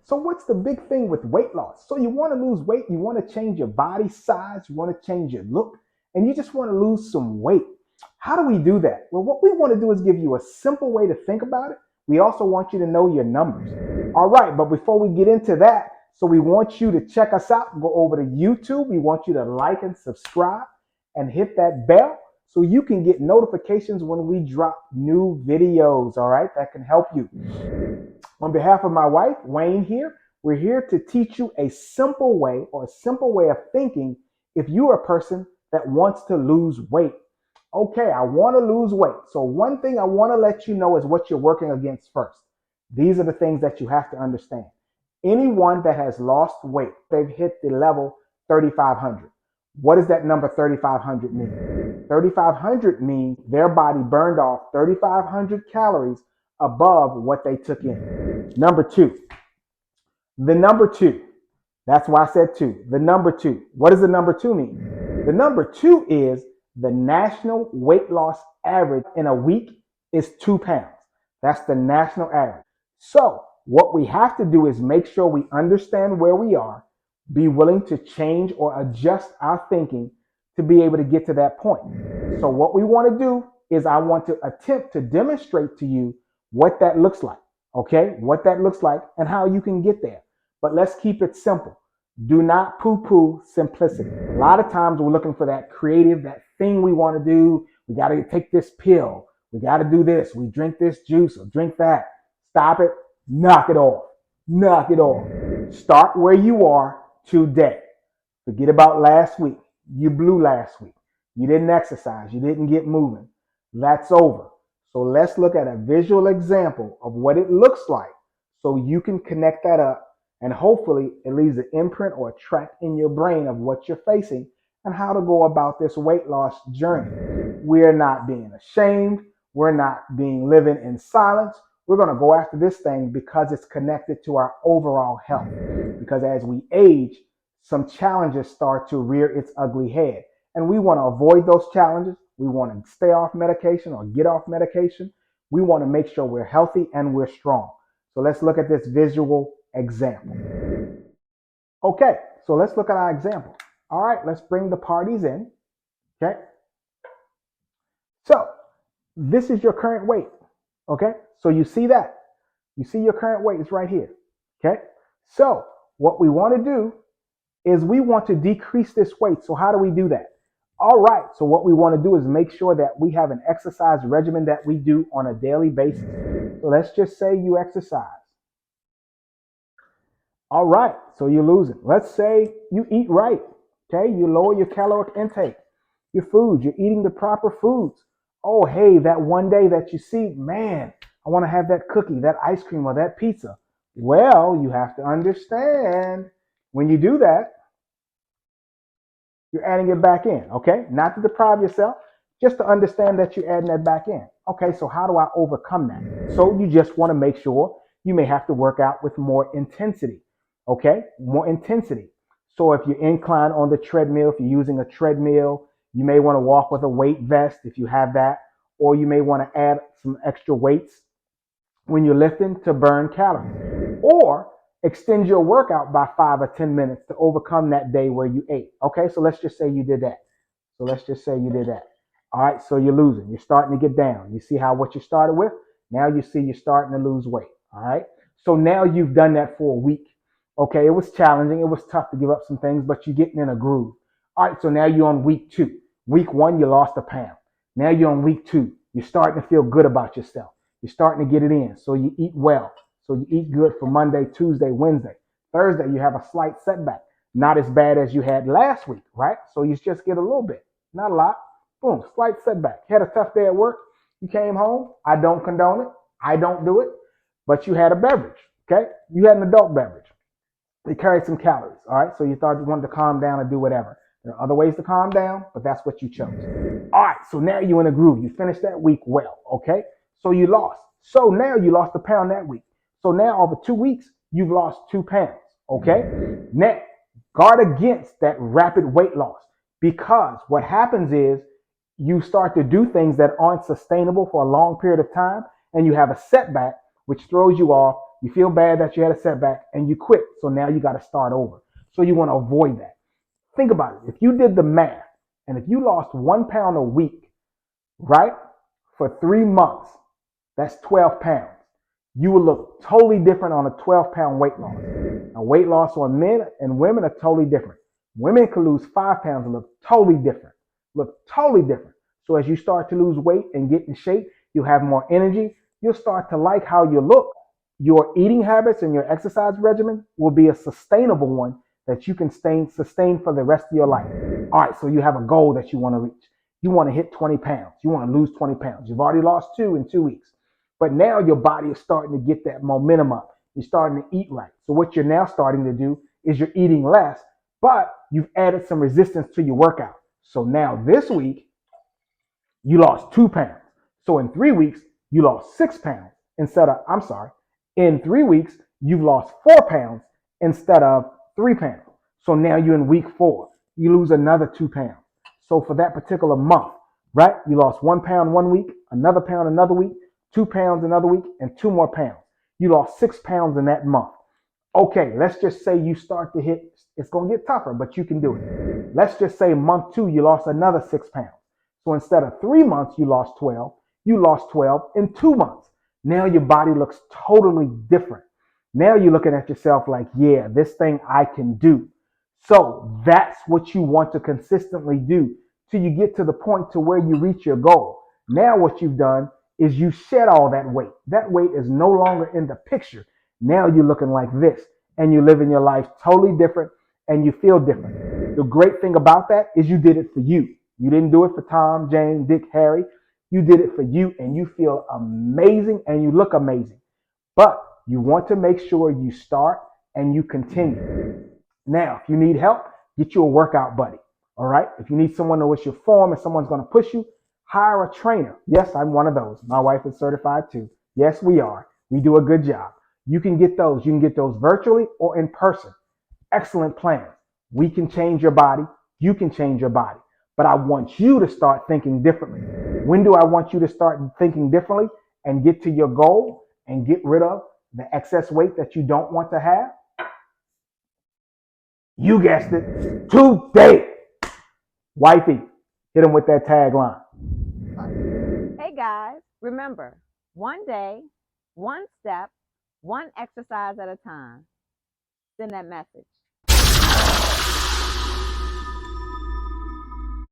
So what's the big thing with weight loss? So you want to lose weight, you want to change your body size, you want to change your look, and you just want to lose some weight. How do we do that? Well, what we want to do is give you a simple way to think about it. We also want you to know your numbers. All right, but before we get into that, so we want you to check us out. Go over to YouTube. We want you to like and subscribe and hit that bell so you can get notifications when we drop new videos. All right, that can help you. On behalf of my wife, Wayne here, we're here to teach you a simple way or a simple way of thinking if you're a person that wants to lose weight. Okay, I want to lose weight. So one thing I want to let you know is what you're working against first. These are the things that you have to understand. Anyone that has lost weight, they've hit the level 3,500. What does that number 3,500 mean? 3,500 means their body burned off 3,500 calories above what they took in. Number two, the number two. That's why I said two. The number two. What does the number two mean? The number two is the national weight loss average in a week is 2 pounds. That's the national average. So what we have to do is make sure we understand where we are, be willing to change or adjust our thinking to be able to get to that point. So what we want to do is I want to attempt to demonstrate to you what that looks like, okay? What that looks like and how you can get there. But let's keep it simple. Do not poo-poo simplicity. A lot of times we're looking for that creative, that thing we want to do. We got to take this pill. We got to do this. We drink this juice or drink that. Stop it. Knock it off. Knock it off. Start where you are today. Forget about last week. You blew last week. You didn't exercise. You didn't get moving. That's over. So let's look at a visual example of what it looks like so you can connect that up and hopefully it leaves an imprint or a track in your brain of what you're facing and how to go about this weight loss journey. We're not being ashamed. We're not being living in silence. We're going to go after this thing because it's connected to our overall health. Because as we age, some challenges start to rear its ugly head. And we want to avoid those challenges. We want to stay off medication or get off medication. We want to make sure we're healthy and we're strong. So let's look at this visual example. Okay, so let's look at our example. All right, let's bring the parties in. Okay. So this is your current weight. Okay, so you see that. You see your current weight is right here. Okay, so what we want to do is we want to decrease this weight. So how do we do that? All right, so what we want to do is make sure that we have an exercise regimen that we do on a daily basis. So let's just say you exercise. All right, so you're losing. Let's say you eat right. Okay, you lower your caloric intake, your food, you're eating the proper foods. Oh, hey, that one day that you see, man, I want to have that cookie, that ice cream, or that pizza. Well, you have to understand when you do that, you're adding it back in, okay? Not to deprive yourself, just to understand that you're adding that back in. Okay, so how do I overcome that? So you just want to make sure you may have to work out with more intensity, okay? More intensity. So if you're inclined on the treadmill, if you're using a treadmill, you may want to walk with a weight vest if you have that, or you may want to add some extra weights when you're lifting to burn calories. Or extend your workout by 5 or 10 minutes to overcome that day where you ate. Okay, so let's just say you did that. So let's just say you did that. All right, so you're losing. You're starting to get down. You see how what you started with? Now you see you're starting to lose weight. All right, so now you've done that for a week. Okay, it was challenging. It was tough to give up some things, but you're getting in a groove. All right, so now you're on week 2. Week 1, you lost a pound. Now you're on week 2. You're starting to feel good about yourself. You're starting to get it in. So you eat well. So you eat good for Monday, Tuesday, Wednesday. Thursday, you have a slight setback. Not as bad as you had last week, right? So you just get a little bit, not a lot. Boom, slight setback. You had a tough day at work. You came home. I don't condone it. I don't do it. But you had a beverage, okay? You had an adult beverage. It carried some calories, all right? So you thought you wanted to calm down and do whatever. There are other ways to calm down, but that's what you chose. All right, so now you're in a groove. You finished that week well, okay? So you lost. So now you lost a pound that week. So now over 2 weeks, you've lost 2 pounds, okay? Now, guard against that rapid weight loss because what happens is you start to do things that aren't sustainable for a long period of time and you have a setback which throws you off you feel bad that you had a setback, and you quit. So now you got to start over. So you want to avoid that. Think about it. If you did the math, and if you lost 1 pound a week, right, for 3 months, that's 12 pounds. You will look totally different on a 12-pound weight loss. A weight loss on men and women are totally different. Women can lose 5 pounds and look totally different. Look totally different. So as you start to lose weight and get in shape, you'll have more energy. You'll start to like how you look. Your eating habits and your exercise regimen will be a sustainable one that you can sustain for the rest of your life. All right, so you have a goal that you want to reach. You want to hit 20 pounds. You want to lose 20 pounds. You've already lost 2 in 2 weeks. But now your body is starting to get that momentum up. You're starting to eat right. So what you're now starting to do is you're eating less, but you've added some resistance to your workout. So now this week, you lost 2 pounds. So in 3 weeks, you lost 6 pounds in 3 weeks, you've lost 4 pounds instead of 3 pounds. So now you're in week 4. You lose another 2 pounds. So for that particular month, right, you lost 1 pound 1 week, another pound another week, 2 pounds another week, and 2 more pounds. You lost 6 pounds in that month. Okay, let's just say you start to hit, it's going to get tougher, but you can do it. Let's just say month 2, you lost another 6 pounds. So instead of 3 months, you lost 12, you lost 12 in 2 months. Now your body looks totally different. Now you're looking at yourself like, yeah, this thing I can do. So that's what you want to consistently do till you get to the point to where you reach your goal. Now what you've done is you shed all that weight. That weight is no longer in the picture. Now you're looking like this and you're living your life totally different and you feel different. The great thing about that is you did it for you. You didn't do it for Tom, Jane, Dick, Harry. You did it for you and you feel amazing and you look amazing. But you want to make sure you start and you continue. Now, if you need help, get you a workout buddy. All right. If you need someone to wish your form and someone's going to push you, hire a trainer. Yes, I'm one of those. My wife is certified too. Yes, we are. We do a good job. You can get those. You can get those virtually or in person. Excellent plan. We can change your body. You can change your body. But I want you to start thinking differently. When do I want you to start thinking differently and get to your goal and get rid of the excess weight that you don't want to have? You guessed it. Today. Wifey, hit him with that tagline. Hey guys, remember, one day, one step, one exercise at a time. Send that message.